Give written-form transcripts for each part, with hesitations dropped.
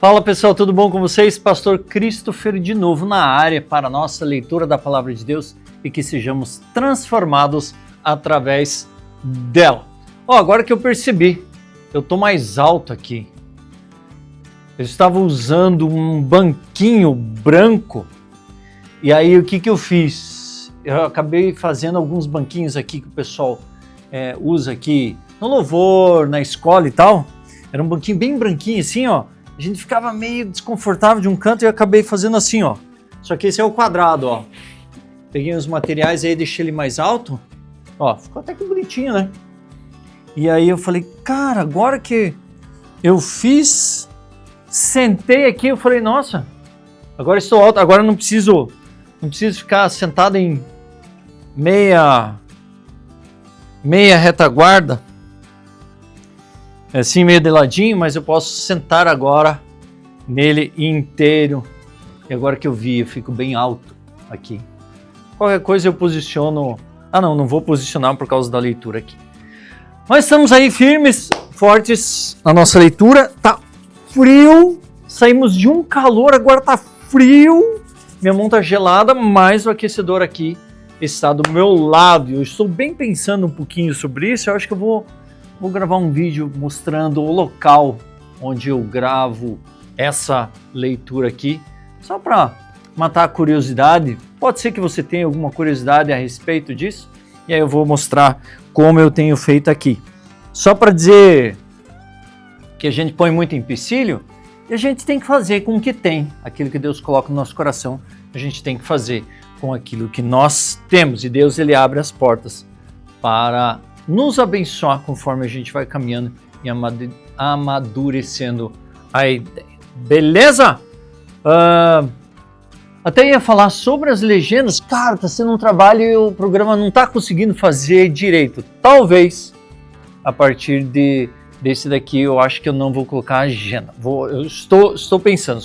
Fala pessoal, tudo bom com vocês? Pastor Christopher de novo na área para a nossa leitura da Palavra de Deus e que sejamos transformados através dela. Agora que eu percebi, eu estou mais alto aqui. Eu estava usando um banquinho branco e aí o que eu fiz? Eu acabei fazendo alguns banquinhos aqui que o pessoal usa aqui no louvor, na escola e tal. Era um banquinho bem branquinho assim, ó. A gente ficava meio desconfortável de um canto e eu acabei fazendo assim, ó. Só que esse é o quadrado, ó. Peguei os materiais aí, deixei ele mais alto. Ó, ficou até que bonitinho, né? E aí eu falei, cara, agora que eu fiz, sentei aqui, eu falei, nossa, agora estou alto, agora não preciso ficar sentado em meia retaguarda. Assim meio de ladinho, mas eu posso sentar agora nele inteiro. E agora que eu vi, eu fico bem alto aqui. Qualquer coisa eu posiciono... não vou posicionar por causa da leitura aqui. Mas estamos aí firmes, fortes na nossa leitura. Tá frio, saímos de um calor, agora tá frio. Minha mão tá gelada, mas o aquecedor aqui está do meu lado. Eu estou bem pensando um pouquinho sobre isso, eu acho que eu vou gravar um vídeo mostrando o local onde eu gravo essa leitura aqui, só para matar a curiosidade. Pode ser que você tenha alguma curiosidade a respeito disso, e aí eu vou mostrar como eu tenho feito aqui. Só para dizer que a gente põe muito empecilho, e a gente tem que fazer com o que tem, aquilo que Deus coloca no nosso coração, a gente tem que fazer com aquilo que nós temos, e Deus ele abre as portas para nos abençoar conforme a gente vai caminhando e amadurecendo a ideia. Beleza? Até ia falar sobre as legendas. Cara, tá sendo um trabalho e o programa não tá conseguindo fazer direito. Talvez, a partir desse daqui, eu acho que eu não vou colocar a agenda. Eu estou pensando.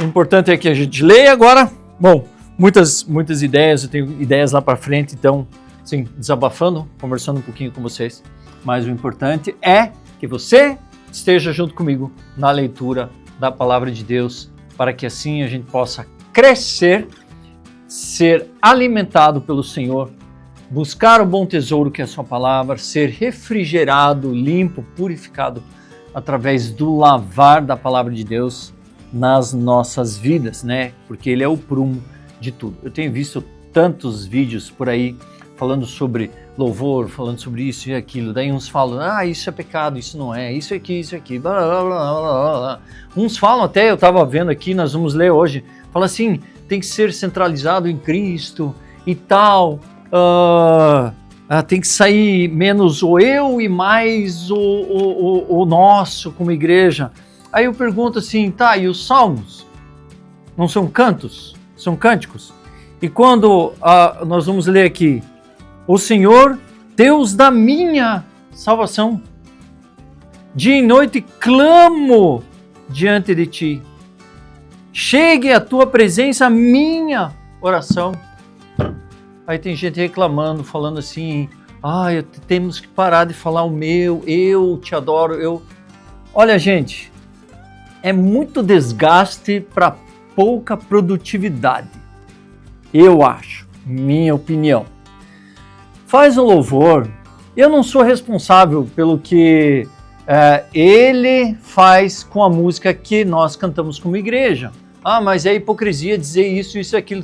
O importante é que a gente leia agora. Bom, muitas ideias, eu tenho ideias lá para frente, então... Sim, desabafando, conversando um pouquinho com vocês, mas o importante é que você esteja junto comigo na leitura da Palavra de Deus, para que assim a gente possa crescer, ser alimentado pelo Senhor, buscar o bom tesouro que é a sua palavra, ser refrigerado, limpo, purificado através do lavar da Palavra de Deus nas nossas vidas, né? Porque Ele é o prumo de tudo. Eu tenho visto tantos vídeos por aí falando sobre louvor, falando sobre isso e aquilo. Daí uns falam, isso é pecado, isso não é, isso aqui, blá, blá, blá, blá, blá. Uns falam até, eu estava vendo aqui, nós vamos ler hoje, fala assim, tem que ser centralizado em Cristo e tal, tem que sair menos o eu e mais o nosso como igreja. Aí eu pergunto assim, e os salmos? Não são cantos? São cânticos? E quando nós vamos ler aqui, o Senhor, Deus da minha salvação, dia e noite clamo diante de ti. Chegue à tua presença a minha oração. Aí tem gente reclamando, falando assim, temos que parar de falar o meu, eu te adoro, Olha, gente, é muito desgaste para pouca produtividade. Eu acho, minha opinião. Faz o louvor, eu não sou responsável pelo que ele faz com a música que nós cantamos como igreja. Mas é hipocrisia dizer isso e aquilo.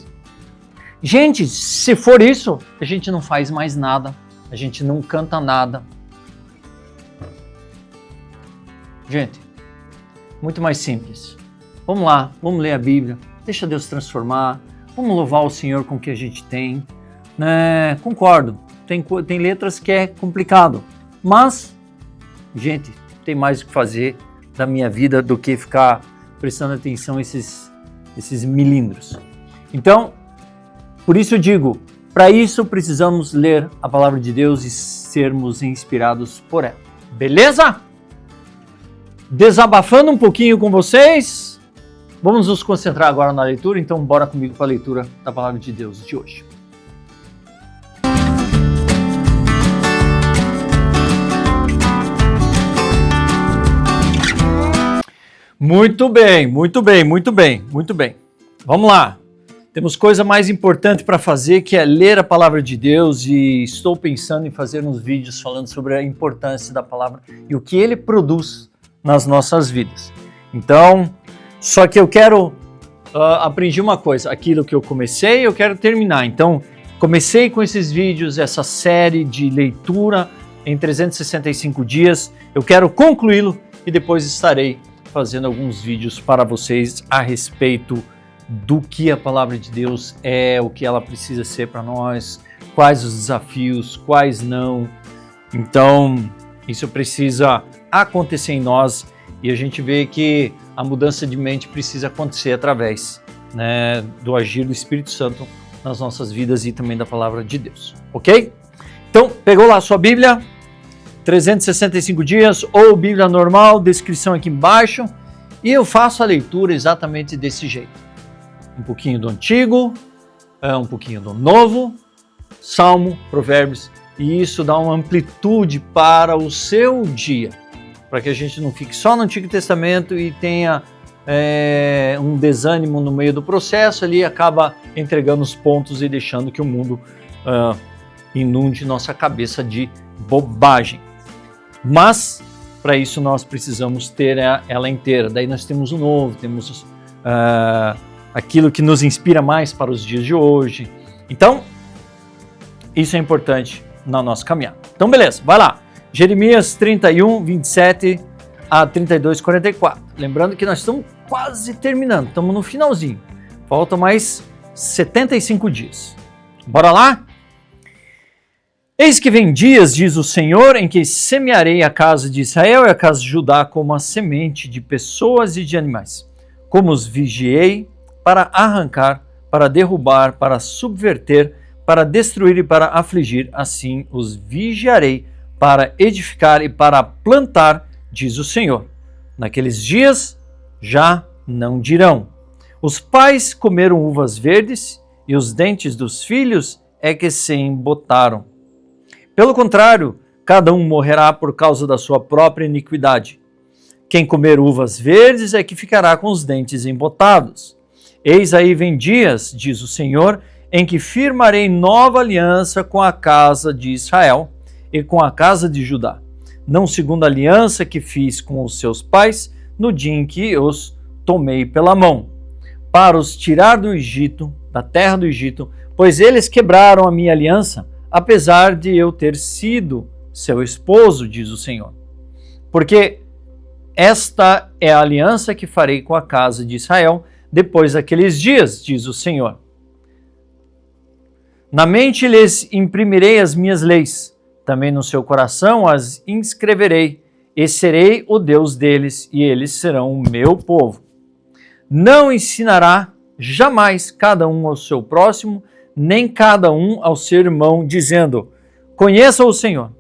Gente, se for isso, a gente não faz mais nada, a gente não canta nada. Gente, muito mais simples. Vamos lá, vamos ler a Bíblia, deixa Deus transformar, vamos louvar o Senhor com o que a gente tem. Concordo. Tem letras que é complicado, mas, gente, tem mais o que fazer da minha vida do que ficar prestando atenção a esses milímetros. Então, por isso eu digo, para isso precisamos ler a Palavra de Deus e sermos inspirados por ela. Beleza? Desabafando um pouquinho com vocês, vamos nos concentrar agora na leitura, então bora comigo para a leitura da Palavra de Deus de hoje. Muito bem, muito bem, muito bem, muito bem. Vamos lá. Temos coisa mais importante para fazer, que é ler a palavra de Deus, e estou pensando em fazer uns vídeos falando sobre a importância da palavra e o que ele produz nas nossas vidas. Então, só que eu quero aprendi uma coisa, aquilo que eu comecei, eu quero terminar. Então, comecei com esses vídeos, essa série de leitura em 365 dias. Eu quero concluí-lo e depois estarei fazendo alguns vídeos para vocês a respeito do que a palavra de Deus é, o que ela precisa ser para nós, quais os desafios, quais não. Então, isso precisa acontecer em nós e a gente vê que a mudança de mente precisa acontecer através, né, do agir do Espírito Santo nas nossas vidas e também da palavra de Deus, ok? Então, pegou lá a sua Bíblia, 365 dias ou Bíblia normal, descrição aqui embaixo, e eu faço a leitura exatamente desse jeito. Um pouquinho do Antigo, um pouquinho do Novo, Salmo, Provérbios, e isso dá uma amplitude para o seu dia, para que a gente não fique só no Antigo Testamento e tenha um desânimo no meio do processo, ali acaba entregando os pontos e deixando que o mundo inunde nossa cabeça de bobagem. Mas, para isso, nós precisamos ter ela inteira. Daí nós temos o novo, temos aquilo que nos inspira mais para os dias de hoje. Então, isso é importante na nossa caminhada. Então, beleza, vai lá. Jeremias 31, 27 a 32, 44. Lembrando que nós estamos quase terminando, estamos no finalzinho. Faltam mais 75 dias. Bora lá? Eis que vem dias, diz o Senhor, em que semearei a casa de Israel e a casa de Judá como a semente de pessoas e de animais. Como os vigiei para arrancar, para derrubar, para subverter, para destruir e para afligir, assim os vigiarei para edificar e para plantar, diz o Senhor. Naqueles dias já não dirão: os pais comeram uvas verdes e os dentes dos filhos é que se embotaram. Pelo contrário, cada um morrerá por causa da sua própria iniquidade. Quem comer uvas verdes é que ficará com os dentes embotados. Eis aí vem dias, diz o Senhor, em que firmarei nova aliança com a casa de Israel e com a casa de Judá, não segundo a aliança que fiz com os seus pais no dia em que os tomei pela mão, para os tirar do Egito, da terra do Egito, pois eles quebraram a minha aliança, apesar de eu ter sido seu esposo, diz o Senhor. Porque esta é a aliança que farei com a casa de Israel depois daqueles dias, diz o Senhor. Na mente lhes imprimirei as minhas leis, também no seu coração as inscreverei, e serei o Deus deles, e eles serão o meu povo. Não ensinará jamais cada um ao seu próximo, nem cada um ao seu irmão, dizendo: conheça o Senhor,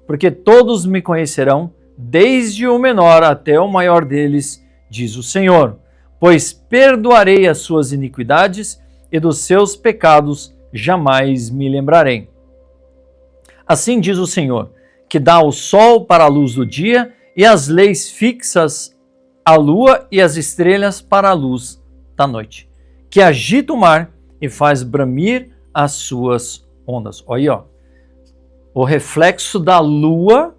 porque todos me conhecerão, desde o menor até o maior deles, diz o Senhor, pois perdoarei as suas iniquidades e dos seus pecados jamais me lembrarei. Assim diz o Senhor, que dá o sol para a luz do dia e as leis fixas a lua e as estrelas para a luz da noite, que agita o mar e faz bramir as suas ondas. Olha aí, ó. O reflexo da lua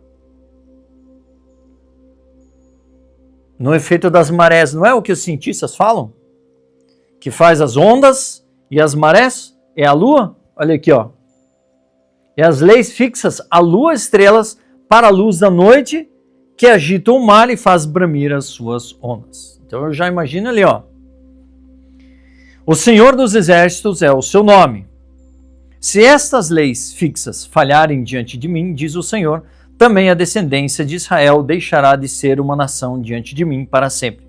no efeito das marés. Não é o que os cientistas falam? Que faz as ondas e as marés? É a lua? Olha aqui, ó. E as leis fixas a lua e estrelas para a luz da noite, que agita o mar e faz bramir as suas ondas. Então eu já imagino ali, ó. O Senhor dos Exércitos é o seu nome. Se estas leis fixas falharem diante de mim, diz o Senhor, também a descendência de Israel deixará de ser uma nação diante de mim para sempre.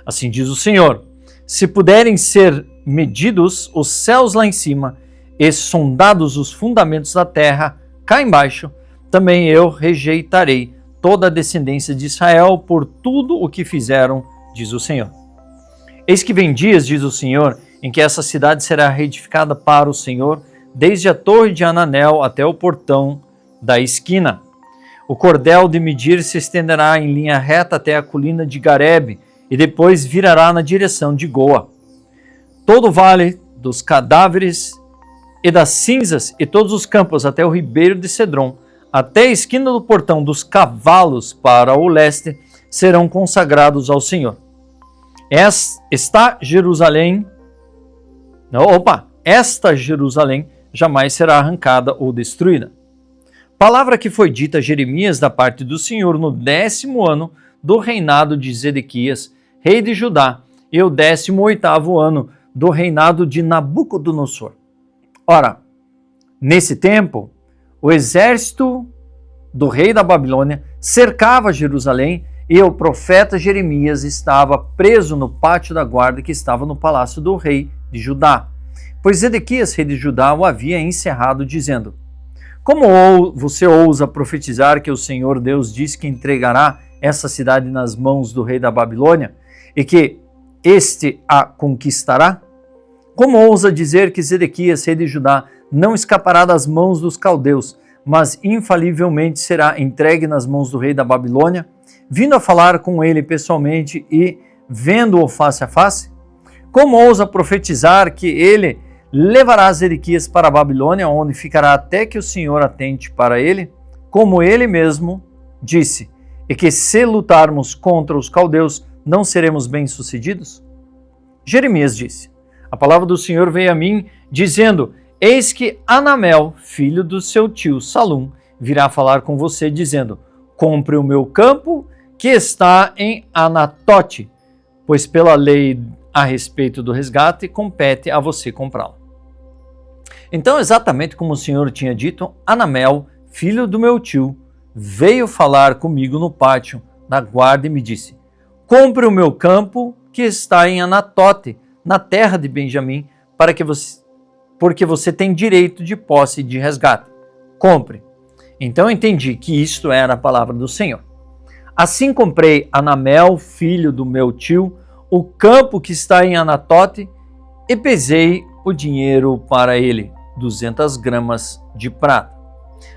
Assim diz o Senhor, se puderem ser medidos os céus lá em cima e sondados os fundamentos da terra cá embaixo, também eu rejeitarei toda a descendência de Israel por tudo o que fizeram, diz o Senhor. Eis que vem dias, diz o Senhor, em que essa cidade será reedificada para o Senhor, desde a torre de Ananel até o portão da esquina. O cordel de medir se estenderá em linha reta até a colina de Garebe, e depois virará na direção de Goa. Todo o vale dos cadáveres e das cinzas e todos os campos até o ribeiro de Cedron, até a esquina do portão dos cavalos para o leste, serão consagrados ao Senhor. Esta Jerusalém jamais será arrancada ou destruída. Palavra que foi dita a Jeremias da parte do Senhor no 10º ano do reinado de Zedequias, rei de Judá, e o 18º ano do reinado de Nabucodonosor. Ora, nesse tempo, o exército do rei da Babilônia cercava Jerusalém e o profeta Jeremias estava preso no pátio da guarda que estava no palácio do rei de Judá, pois Zedequias, rei de Judá, o havia encerrado, dizendo: como você ousa profetizar que o Senhor Deus diz que entregará essa cidade nas mãos do rei da Babilônia e que este a conquistará? Como ousa dizer que Zedequias, rei de Judá, não escapará das mãos dos caldeus, mas infalivelmente será entregue nas mãos do rei da Babilônia, vindo a falar com ele pessoalmente e vendo-o face a face? Como ousa profetizar que ele levará Zedequias para a Babilônia, onde ficará até que o Senhor atente para ele, como ele mesmo disse, e que se lutarmos contra os caldeus, não seremos bem-sucedidos? Jeremias disse: a palavra do Senhor veio a mim, dizendo: eis que Anamel, filho do seu tio Salum, virá falar com você, dizendo: compre o meu campo que está em Anatote, pois pela lei a respeito do resgate compete a você comprá-lo. Então, exatamente como o Senhor tinha dito, Anamel, filho do meu tio, veio falar comigo no pátio da guarda e me disse: compre o meu campo que está em Anatote, na terra de Benjamim, porque você tem direito de posse e de resgate. Compre. Então eu entendi que isto era a palavra do Senhor. Assim comprei Anamel, filho do meu tio, o campo que está em Anatote, e pesei o dinheiro para ele, 200 gramas de prata.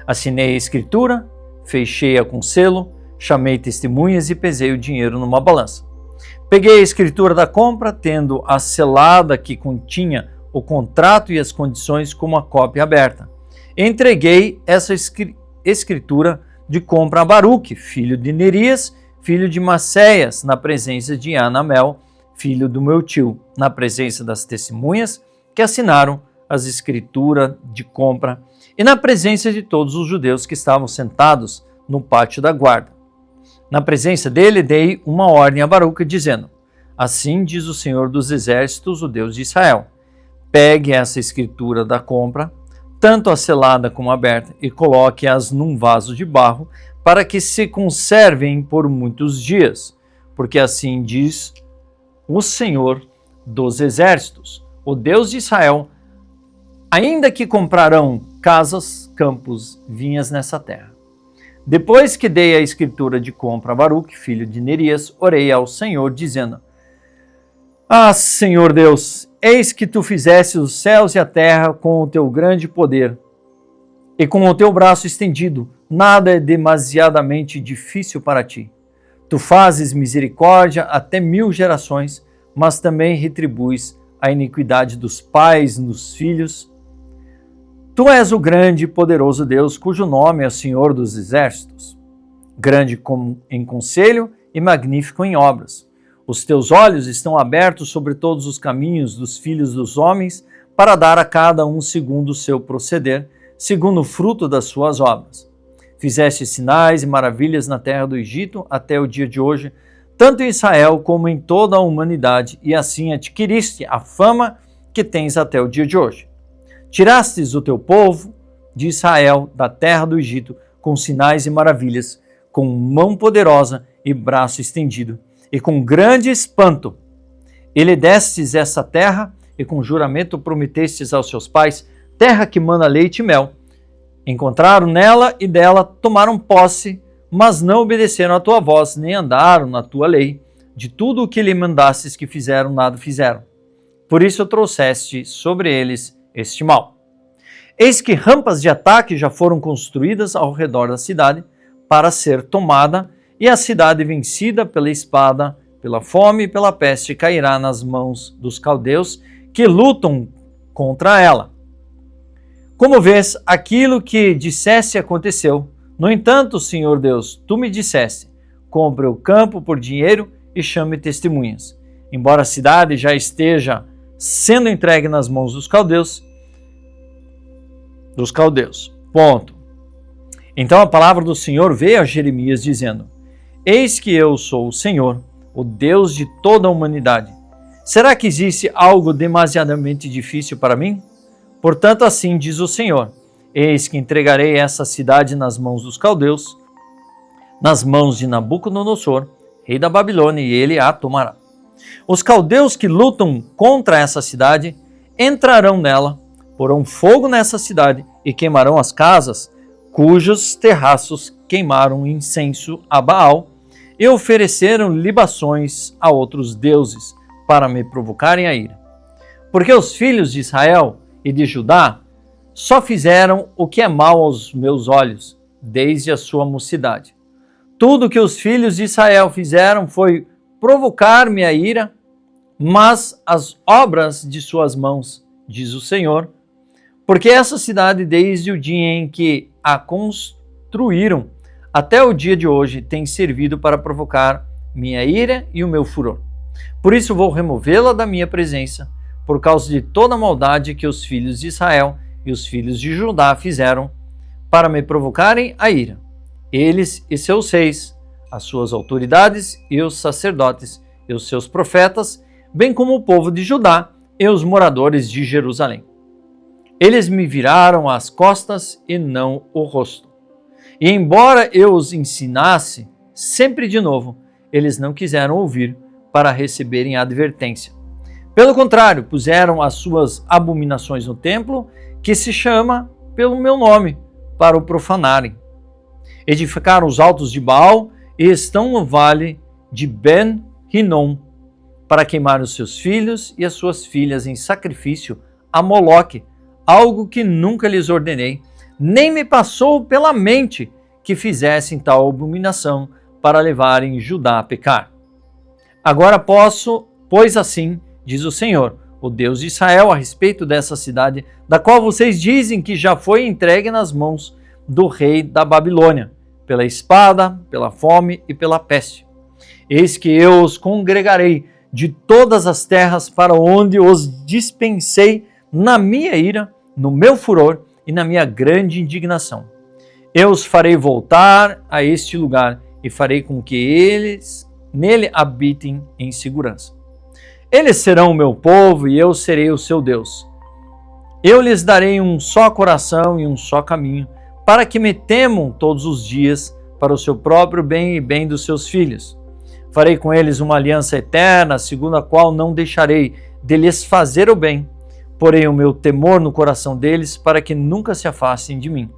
Assinei a escritura, fechei-a com selo, chamei testemunhas e pesei o dinheiro numa balança. Peguei a escritura da compra, tendo a selada que continha o contrato e as condições como a cópia aberta. Entreguei essa escritura de compra a Baruque, filho de Nerias, filho de Maceias, na presença de Anamel, filho do meu tio, na presença das testemunhas que assinaram as escrituras de compra e na presença de todos os judeus que estavam sentados no pátio da guarda. Na presença dele, dei uma ordem a Baruque, dizendo: assim diz o Senhor dos Exércitos, o Deus de Israel: pegue essa escritura da compra, tanto a selada como a aberta, e coloque-as num vaso de barro, para que se conservem por muitos dias, porque assim diz o Senhor dos Exércitos, o Deus de Israel: ainda que comprarão casas, campos, vinhas nessa terra. Depois que dei a escritura de compra a Baruque, filho de Nerias, orei ao Senhor, dizendo: ah, Senhor Deus, eis que tu fizeste os céus e a terra com o teu grande poder e com o teu braço estendido. Nada é demasiadamente difícil para ti. Tu fazes misericórdia até 1000 gerações, mas também retribuis a iniquidade dos pais nos filhos. Tu és o grande e poderoso Deus, cujo nome é o Senhor dos Exércitos, grande em conselho e magnífico em obras. Os teus olhos estão abertos sobre todos os caminhos dos filhos dos homens, para dar a cada um segundo o seu proceder, segundo o fruto das suas obras. Fizeste sinais e maravilhas na terra do Egito até o dia de hoje, tanto em Israel como em toda a humanidade, e assim adquiriste a fama que tens até o dia de hoje. Tirastes o teu povo de Israel da terra do Egito com sinais e maravilhas, com mão poderosa e braço estendido, e com grande espanto. E lhe destes essa terra, e com juramento prometestes aos seus pais, terra que mana leite e mel. Encontraram nela e dela tomaram posse, mas não obedeceram à tua voz, nem andaram na tua lei. De tudo o que lhe mandastes que fizeram, nada fizeram. Por isso trouxeste sobre eles este mal. Eis que rampas de ataque já foram construídas ao redor da cidade para ser tomada, e a cidade vencida pela espada, pela fome e pela peste cairá nas mãos dos caldeus que lutam contra ela. Como vês, aquilo que disseste aconteceu. No entanto, Senhor Deus, tu me disseste, compre o campo por dinheiro e chame testemunhas. Embora a cidade já esteja sendo entregue nas mãos dos caldeus. Ponto. Então a palavra do Senhor veio a Jeremias dizendo: Eis que eu sou o Senhor, o Deus de toda a humanidade. Será que existe algo demasiadamente difícil para mim? Portanto, assim diz o Senhor: Eis que entregarei essa cidade nas mãos dos caldeus, nas mãos de Nabucodonosor, rei da Babilônia, e ele a tomará. Os caldeus que lutam contra essa cidade entrarão nela, porão fogo nessa cidade e queimarão as casas, cujos terraços queimaram incenso a Baal e ofereceram libações a outros deuses para me provocarem a ira. Porque os filhos de Israel e de Judá só fizeram o que é mal aos meus olhos, desde a sua mocidade. Tudo que os filhos de Israel fizeram foi provocar-me a ira, mas as obras de suas mãos, diz o Senhor, porque essa cidade, desde o dia em que a construíram até o dia de hoje, tem servido para provocar minha ira e o meu furor. Por isso vou removê-la da minha presença, por causa de toda a maldade que os filhos de Israel e os filhos de Judá fizeram para me provocarem a ira. Eles e seus reis, as suas autoridades e os sacerdotes e os seus profetas, bem como o povo de Judá e os moradores de Jerusalém. Eles me viraram as costas e não o rosto. E embora eu os ensinasse sempre de novo, eles não quiseram ouvir para receberem a advertência. Pelo contrário, puseram as suas abominações no templo, que se chama pelo meu nome, para o profanarem. Edificaram os altos de Baal e estão no vale de Ben-Hinnom, para queimar os seus filhos e as suas filhas em sacrifício a Moloque, algo que nunca lhes ordenei, nem me passou pela mente que fizessem tal abominação para levarem Judá a pecar. Agora posso, pois assim, diz o Senhor, o Deus de Israel, a respeito dessa cidade, da qual vocês dizem que já foi entregue nas mãos do rei da Babilônia, pela espada, pela fome e pela peste. Eis que eu os congregarei de todas as terras para onde os dispensei na minha ira, no meu furor e na minha grande indignação. Eu os farei voltar a este lugar e farei com que eles nele habitem em segurança. Eles serão o meu povo e eu serei o seu Deus. Eu lhes darei um só coração e um só caminho, para que me temam todos os dias para o seu próprio bem e bem dos seus filhos. Farei com eles uma aliança eterna, segundo a qual não deixarei de lhes fazer o bem, porém o meu temor no coração deles, para que nunca se afastem de mim.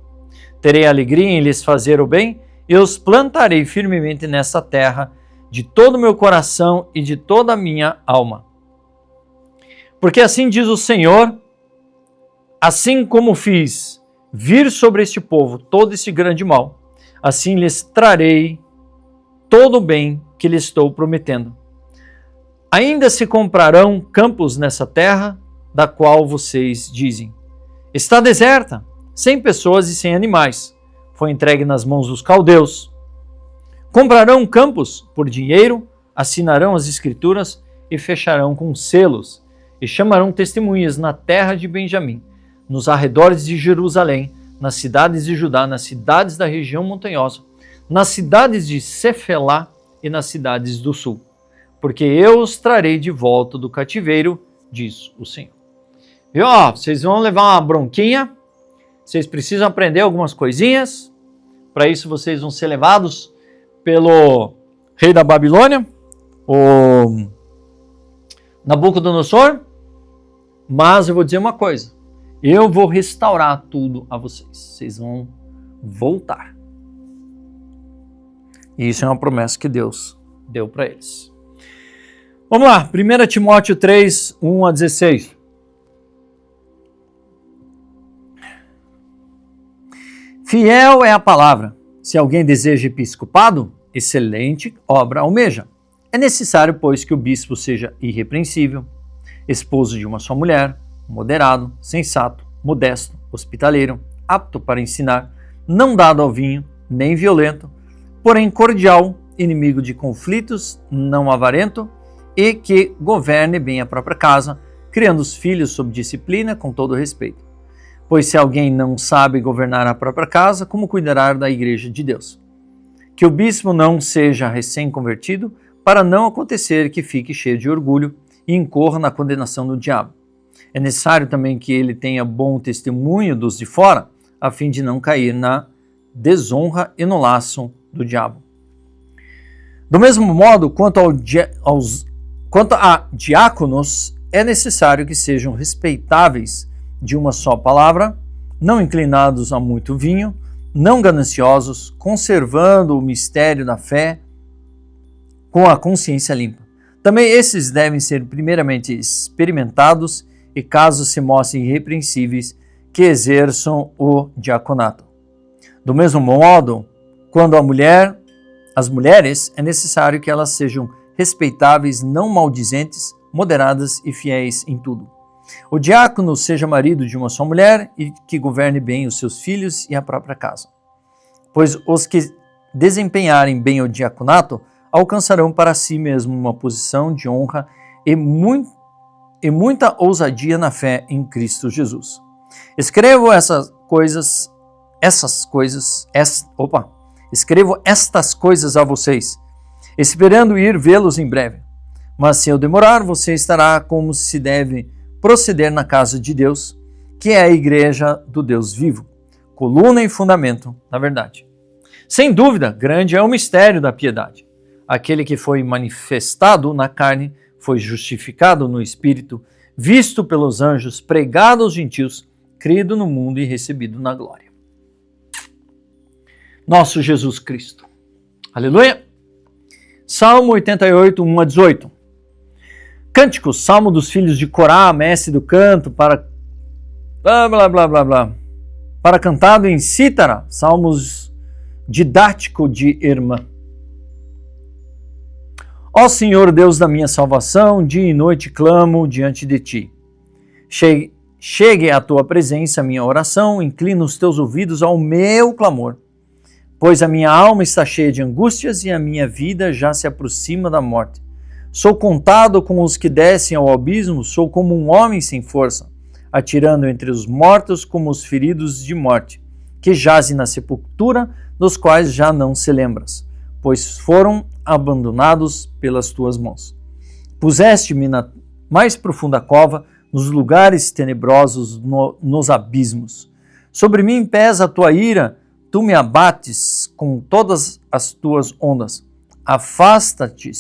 Terei alegria em lhes fazer o bem, e os plantarei firmemente nessa terra, de todo o meu coração e de toda a minha alma. Porque assim diz o Senhor, assim como fiz vir sobre este povo todo esse grande mal, assim lhes trarei todo o bem que lhes estou prometendo. Ainda se comprarão campos nessa terra, da qual vocês dizem: está deserta, sem pessoas e sem animais, foi entregue nas mãos dos caldeus. Comprarão campos por dinheiro, assinarão as escrituras e fecharão com selos, e chamarão testemunhas na terra de Benjamim, nos arredores de Jerusalém, nas cidades de Judá, nas cidades da região montanhosa, nas cidades de Cefelá e nas cidades do sul, porque eu os trarei de volta do cativeiro, diz o Senhor. E ó, vocês vão levar uma bronquinha, vocês precisam aprender algumas coisinhas, para isso vocês vão ser levados pelo rei da Babilônia, o Nabucodonosor, mas eu vou dizer uma coisa, eu vou restaurar tudo a vocês, vocês vão voltar. E isso é uma promessa que Deus deu para eles. Vamos lá, 1 Timóteo 3, 1 a 16. Fiel é a palavra. Se alguém deseja episcopado, excelente obra almeja. É necessário, pois, que o bispo seja irrepreensível, esposo de uma só mulher, moderado, sensato, modesto, hospitaleiro, apto para ensinar, não dado ao vinho, nem violento, porém cordial, inimigo de conflitos, não avarento, e que governe bem a própria casa, criando os filhos sob disciplina com todo respeito. Pois se alguém não sabe governar a própria casa, como cuidará da igreja de Deus? Que o bispo não seja recém-convertido, para não acontecer que fique cheio de orgulho e incorra na condenação do diabo. É necessário também que ele tenha bom testemunho dos de fora, a fim de não cair na desonra e no laço do diabo. Do mesmo modo, quanto a diáconos, é necessário que sejam respeitáveis de uma só palavra, não inclinados a muito vinho, não gananciosos, conservando o mistério da fé com a consciência limpa. Também esses devem ser primeiramente experimentados e, caso se mostrem irrepreensíveis, que exerçam o diaconato. Do mesmo modo, quando as mulheres, é necessário que elas sejam respeitáveis, não maldizentes, moderadas e fiéis em tudo. O diácono seja marido de uma só mulher e que governe bem os seus filhos e a própria casa. Pois os que desempenharem bem o diaconato alcançarão para si mesmo uma posição de honra e muita ousadia na fé em Cristo Jesus. Escrevo estas coisas a vocês, esperando ir vê-los em breve. Mas se eu demorar, você estará como se deve proceder na casa de Deus, que é a igreja do Deus vivo, coluna e fundamento da verdade. Sem dúvida, grande é o mistério da piedade. Aquele que foi manifestado na carne, foi justificado no Espírito, visto pelos anjos, pregado aos gentios, crido no mundo e recebido na glória. Nosso Jesus Cristo. Aleluia! Salmo 88, 1 a 18. Cânticos, Salmo dos filhos de Corá, mestre do canto, para para cantado em cítara, Salmos didático de Irmã. Ó Senhor, Deus da minha salvação, dia e noite clamo diante de ti. Chegue à tua presença a minha oração, inclina os teus ouvidos ao meu clamor. Pois a minha alma está cheia de angústias e a minha vida já se aproxima da morte. Sou contado com os que descem ao abismo, sou como um homem sem força, atirando entre os mortos como os feridos de morte, que jazem na sepultura, dos quais já não se lembras, pois foram abandonados pelas tuas mãos. Puseste-me na mais profunda cova, nos lugares tenebrosos, nos abismos. Sobre mim pesa a tua ira, tu me abates com todas as tuas ondas. Afasta-te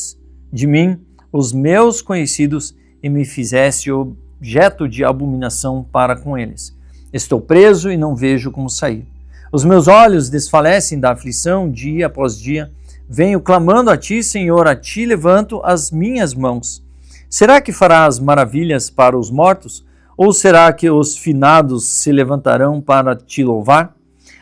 de mim os meus conhecidos e me fizeste objeto de abominação para com eles. Estou preso e não vejo como sair. Os meus olhos desfalecem da aflição dia após dia. Venho clamando a ti, Senhor, a ti levanto as minhas mãos. Será que farás maravilhas para os mortos? Ou será que os finados se levantarão para te louvar?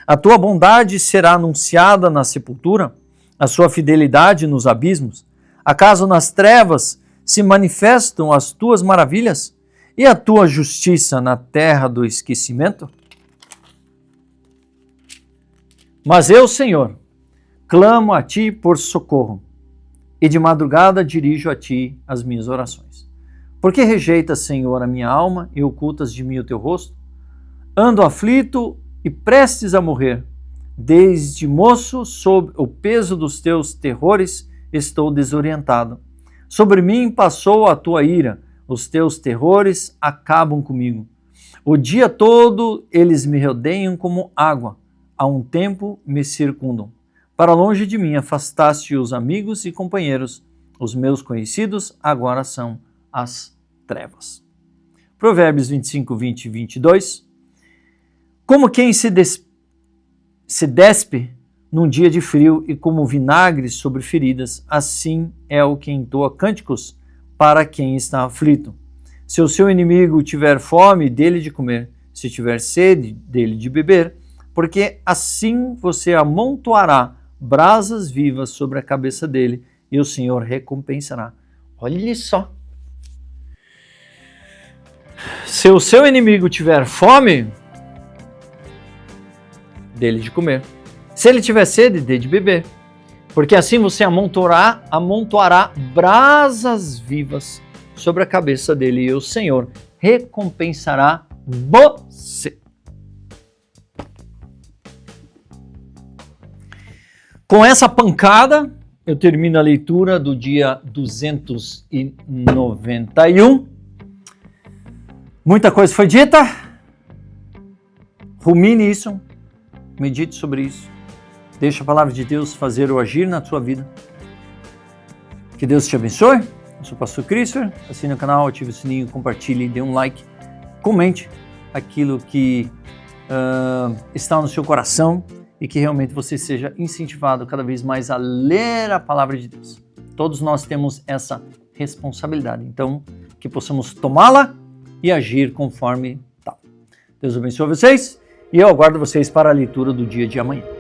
A tua bondade será anunciada na sepultura, a sua fidelidade nos abismos. Acaso nas trevas se manifestam as tuas maravilhas e a tua justiça na terra do esquecimento? Mas eu, Senhor, clamo a ti por socorro, e de madrugada dirijo a ti as minhas orações. Por que rejeitas, Senhor, a minha alma e ocultas de mim o teu rosto? Ando aflito e prestes a morrer. Desde moço, sob o peso dos teus terrores, estou desorientado. Sobre mim passou a tua ira, os teus terrores acabam comigo. O dia todo eles me rodeiam como água, a um tempo me circundam. Para longe de mim afastaste os amigos e companheiros, os meus conhecidos agora são as trevas. Provérbios 25, 20 e 22. Como quem se despe num dia de frio e como vinagre sobre feridas, assim é o que entoa cânticos para quem está aflito. Se o seu inimigo tiver fome, dele de comer, se tiver sede, dele de beber, porque assim você amontoará brasas vivas sobre a cabeça dele e o Senhor recompensará. Olha só. Se o seu inimigo tiver fome, dele de comer. Se ele tiver sede, dê de beber. Porque assim você amontoará brasas vivas sobre a cabeça dele e o Senhor recompensará você. Com essa pancada, eu termino a leitura do dia 291. Muita coisa foi dita. Rumine isso. Medite sobre isso. Deixa a palavra de Deus fazer ou agir na sua vida. Que Deus te abençoe. Eu sou o pastor Christopher. Assine o canal, ative o sininho, compartilhe, dê um like. Comente aquilo que está no seu coração e que realmente você seja incentivado cada vez mais a ler a palavra de Deus. Todos nós temos essa responsabilidade. Então, que possamos tomá-la e agir conforme tal. Deus abençoe vocês e eu aguardo vocês para a leitura do dia de amanhã.